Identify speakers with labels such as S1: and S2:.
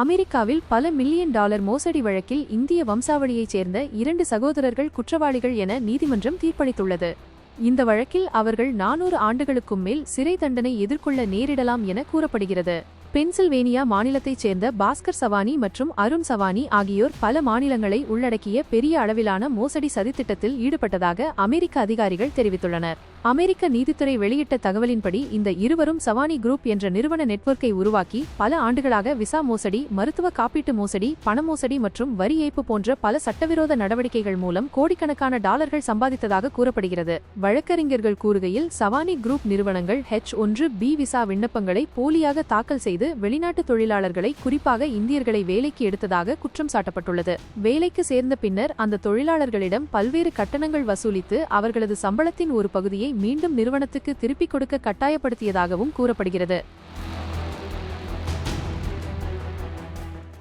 S1: அமெரிக்காவில் பல million dollar மோசடி வழக்கில் இந்திய வம்சாவளியைச் சேர்ந்த 2 சகோதரர்கள் குற்றவாளிகள் என நீதிமன்றம் தீர்ப்பளித்துள்ளது. இந்த வழக்கில் அவர்கள் 400 ஆண்டுகளுக்கும் மேல் சிறை தண்டனை எதிர்கொள்ள நேரிடலாம் என கூறப்படுகிறது. பென்சில்வேனியா மாநிலத்தைச் சேர்ந்த பாஸ்கர் சவானி மற்றும் அருண் சவானி ஆகியோர் பல மாநிலங்களை உள்ளடக்கிய பெரிய அளவிலான மோசடி சதித்திட்டத்தில் ஈடுபட்டதாக அமெரிக்க அதிகாரிகள் தெரிவித்துள்ளனர். அமெரிக்க நீதித்துறை வெளியிட்ட தகவலின்படி இந்த இருவரும் சவானி குரூப் என்ற நிறுவன நெட்வொர்க்கை உருவாக்கி பல ஆண்டுகளாக விசா மோசடி, மருத்துவ காப்பீட்டு மோசடி, பண மோசடி மற்றும் வரி ஏய்ப்பு போன்ற பல சட்டவிரோத நடவடிக்கைகள் மூலம் கோடிக்கணக்கான டாலர்கள் சம்பாதித்ததாக கூறப்படுகிறது. வழக்கறிஞர்கள் கூறுகையில், சவானி குரூப் நிறுவனங்கள் H-1B விசா விண்ணப்பங்களை போலியாக தாக்கல் செய்து வெளிநாட்டு தொழிலாளர்களை, குறிப்பாக இந்தியர்களை வேலைக்கு எடுத்ததாக குற்றம் சாட்டப்பட்டுள்ளது. வேலைக்கு சேர்ந்த பின்னர் அந்த தொழிலாளர்களிடம் பல்வேறு கட்டணங்கள் வசூலித்து அவர்களது சம்பளத்தின் ஒரு பகுதியை மீண்டும் நிறுவனத்துக்கு திருப்பிக் கொடுக்க கட்டாயப்படுத்தியதாகவும் கூறப்படுகிறது.